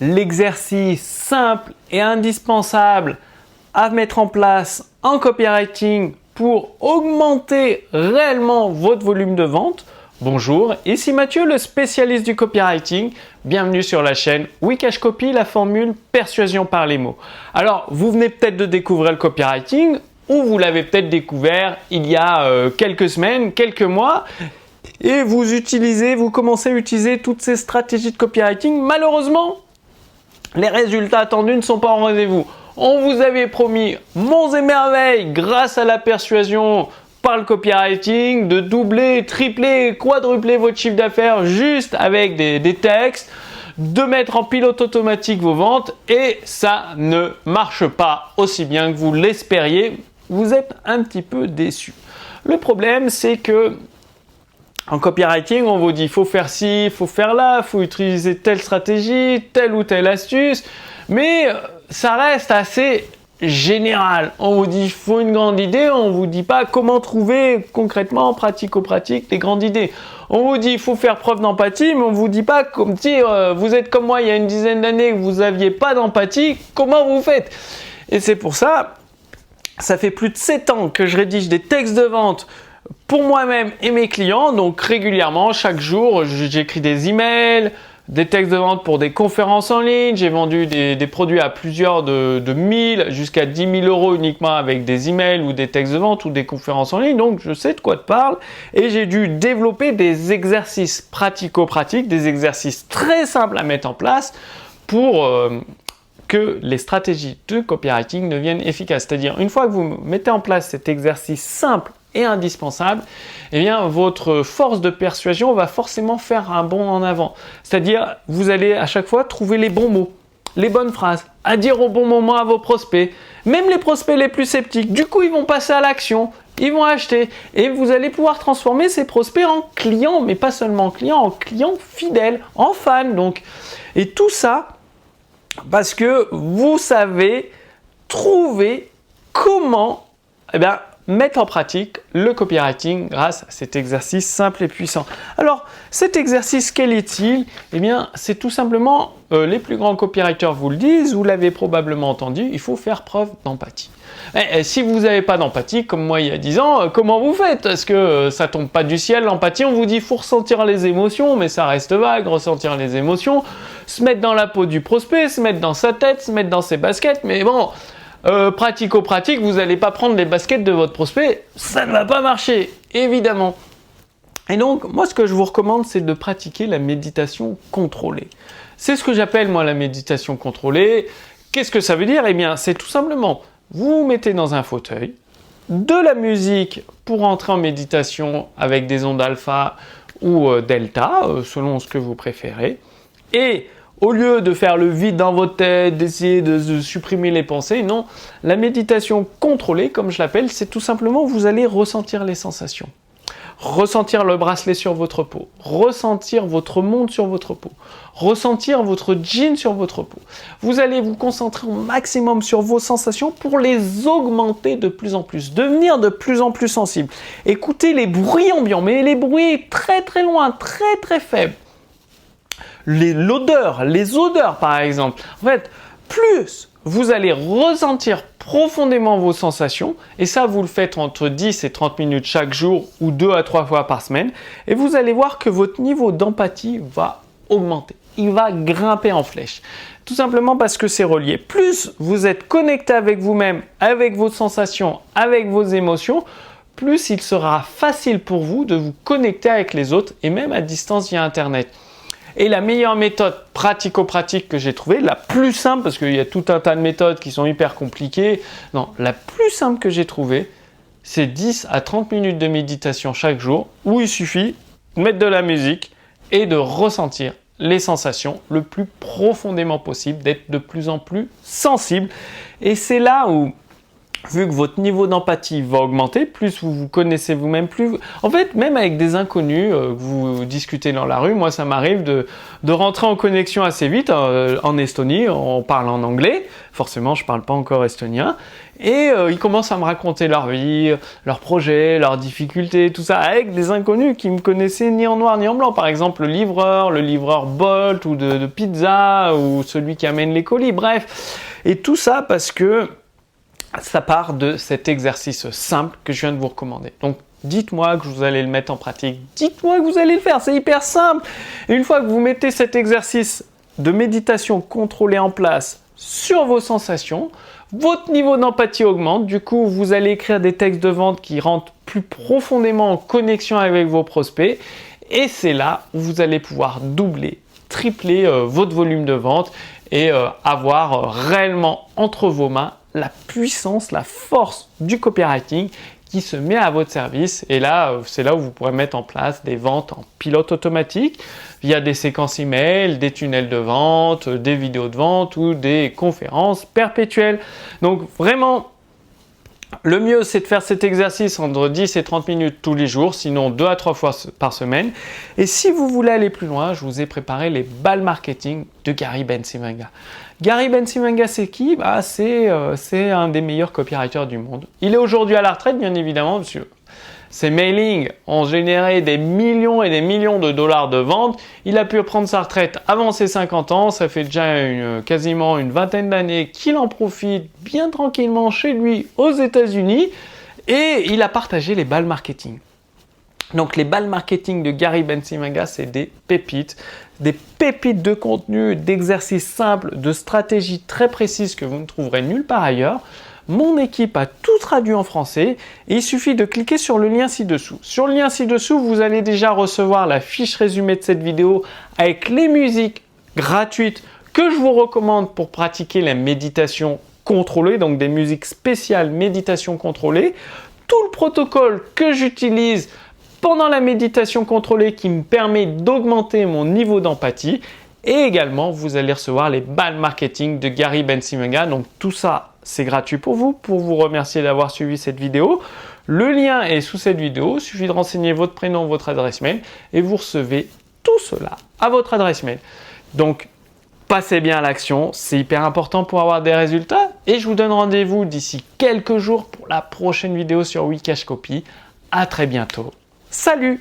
l'exercice simple et indispensable à mettre en place en copywriting pour augmenter réellement votre volume de vente. Bonjour, ici Mathieu, le spécialiste du copywriting. Bienvenue sur la chaîne Wikash Copy, la formule persuasion par les mots. Alors, vous venez peut-être de découvrir le copywriting ou vous l'avez peut-être découvert il y a quelques semaines, quelques mois et vous commencez à utiliser toutes ces stratégies de copywriting. Malheureusement, les résultats attendus ne sont pas en rendez-vous. On vous avait promis monts et merveilles grâce à la persuasion par le copywriting, de doubler, tripler, quadrupler votre chiffre d'affaires juste avec des textes, de mettre en pilote automatique vos ventes et ça ne marche pas aussi bien que vous l'espériez. Vous êtes un petit peu déçu. Le problème, c'est que en copywriting, on vous dit il faut faire ci, il faut faire là, il faut utiliser telle stratégie, telle ou telle astuce, mais ça reste assez général. On vous dit il faut une grande idée, on vous dit pas comment trouver concrètement, pratico-pratique, des grandes idées. On vous dit il faut faire preuve d'empathie, mais on vous dit pas comme si vous êtes comme moi il y a une dizaine d'années que vous aviez pas d'empathie, comment vous faites? Et c'est pour ça, ça fait plus de 7 ans que je rédige des textes de vente pour moi-même et mes clients. Donc régulièrement, chaque jour, j'écris des emails, des textes de vente pour des conférences en ligne. J'ai vendu des produits à plusieurs de 1000 jusqu'à 10 000 euros uniquement avec des emails ou des textes de vente ou des conférences en ligne. Donc je sais de quoi je parle et j'ai dû développer des exercices pratico-pratiques, des exercices très simples à mettre en place pour que les stratégies de copywriting deviennent efficaces. C'est-à-dire, une fois que vous mettez en place cet exercice simple et indispensable, eh bien, votre force de persuasion va forcément faire un bond en avant. C'est-à-dire, vous allez à chaque fois trouver les bons mots, les bonnes phrases, à dire au bon moment à vos prospects, même les prospects les plus sceptiques. Du coup, ils vont passer à l'action, ils vont acheter et vous allez pouvoir transformer ces prospects en clients, mais pas seulement en clients fidèles, en fans. Donc, et tout ça, parce que vous savez trouver comment mettre en pratique le copywriting grâce à cet exercice simple et puissant. Alors, cet exercice, quel est-il? Eh bien, c'est tout simplement, les plus grands copywriters vous le disent, vous l'avez probablement entendu, il faut faire preuve d'empathie. Et si vous n'avez pas d'empathie, comme moi il y a 10 ans, comment vous faites? Parce que ça tombe pas du ciel, l'empathie, on vous dit il faut ressentir les émotions, mais ça reste vague, ressentir les émotions, se mettre dans la peau du prospect, se mettre dans sa tête, se mettre dans ses baskets, mais bon, pratico-pratique, vous n'allez pas prendre les baskets de votre prospect, ça ne va pas marcher, évidemment. Et donc, moi, ce que je vous recommande, c'est de pratiquer la méditation contrôlée. C'est ce que j'appelle, moi, la méditation contrôlée. Qu'est-ce que ça veut dire? Eh bien, c'est tout simplement, vous vous mettez dans un fauteuil, de la musique pour entrer en méditation avec des ondes alpha ou delta, selon ce que vous préférez, et au lieu de faire le vide dans votre tête, d'essayer de supprimer les pensées, non, la méditation contrôlée, comme je l'appelle, c'est tout simplement vous allez ressentir les sensations. Ressentir le bracelet sur votre peau, ressentir votre montre sur votre peau, ressentir votre jean sur votre peau. Vous allez vous concentrer au maximum sur vos sensations pour les augmenter de plus en plus, devenir de plus en plus sensible. Écoutez les bruits ambiants, mais les bruits très très loin, très très faibles. Les odeurs par exemple. En fait, plus vous allez ressentir profondément vos sensations, et ça vous le faites entre 10 et 30 minutes chaque jour ou 2 à 3 fois par semaine, et vous allez voir que votre niveau d'empathie va augmenter. Il va grimper en flèche. Tout simplement parce que c'est relié. Plus vous êtes connecté avec vous-même, avec vos sensations, avec vos émotions, plus il sera facile pour vous de vous connecter avec les autres et même à distance via Internet. Et la meilleure méthode pratico-pratique que j'ai trouvée, la plus simple, parce qu'il y a tout un tas de méthodes qui sont hyper compliquées, non, la plus simple que j'ai trouvée, c'est 10 à 30 minutes de méditation chaque jour, où il suffit de mettre de la musique et de ressentir les sensations le plus profondément possible, d'être de plus en plus sensible. Et c'est là où vu que votre niveau d'empathie va augmenter, plus vous vous connaissez vous-même, plus... En fait, même avec des inconnus que vous discutez dans la rue, moi ça m'arrive de rentrer en connexion assez vite en Estonie, on parle en anglais, forcément je parle pas encore estonien, et ils commencent à me raconter leur vie, leurs projets, leurs difficultés, tout ça, avec des inconnus qui me connaissaient ni en noir ni en blanc. Par exemple le livreur Bolt ou de pizza, ou celui qui amène les colis, bref. Et tout ça parce que ça part de cet exercice simple que je viens de vous recommander. Donc, dites-moi que vous allez le mettre en pratique. Dites-moi que vous allez le faire. C'est hyper simple. Et une fois que vous mettez cet exercice de méditation contrôlée en place sur vos sensations, votre niveau d'empathie augmente. Du coup, vous allez écrire des textes de vente qui rentrent plus profondément en connexion avec vos prospects. Et c'est là où vous allez pouvoir doubler, tripler votre volume de vente et avoir réellement entre vos mains la puissance, la force du copywriting qui se met à votre service. Et là, c'est là où vous pourrez mettre en place des ventes en pilote automatique via des séquences email, des tunnels de vente, des vidéos de vente ou des conférences perpétuelles. Donc vraiment, le mieux, c'est de faire cet exercice entre 10 et 30 minutes tous les jours, sinon 2 à 3 fois par semaine. Et si vous voulez aller plus loin, je vous ai préparé les balles marketing de Gary Bencivenga. Gary Bencivenga, c'est qui? C'est un des meilleurs copywriters du monde. Il est aujourd'hui à la retraite, bien évidemment, parce que ses mailings ont généré des millions et des millions de dollars de ventes. Il a pu prendre sa retraite avant ses 50 ans. Ça fait déjà quasiment une vingtaine d'années qu'il en profite bien tranquillement chez lui aux États-Unis. Et il a partagé les balles marketing. Donc les balles marketing de Gary Bencivenga, c'est des pépites de contenu, d'exercices simples, de stratégies très précises que vous ne trouverez nulle part ailleurs. Mon équipe a tout traduit en français et il suffit de cliquer sur le lien ci-dessous. Sur le lien ci-dessous, vous allez déjà recevoir la fiche résumée de cette vidéo avec les musiques gratuites que je vous recommande pour pratiquer la méditation contrôlée, donc des musiques spéciales méditation contrôlée, tout le protocole que j'utilise pendant la méditation contrôlée qui me permet d'augmenter mon niveau d'empathie. Et également, vous allez recevoir les balles marketing de Gary Bencivenga. Donc tout ça, c'est gratuit pour vous remercier d'avoir suivi cette vidéo. Le lien est sous cette vidéo. Il suffit de renseigner votre prénom, votre adresse mail et vous recevez tout cela à votre adresse mail. Donc, passez bien à l'action. C'est hyper important pour avoir des résultats. Et je vous donne rendez-vous d'ici quelques jours pour la prochaine vidéo sur Wikash Copy. À très bientôt. Salut!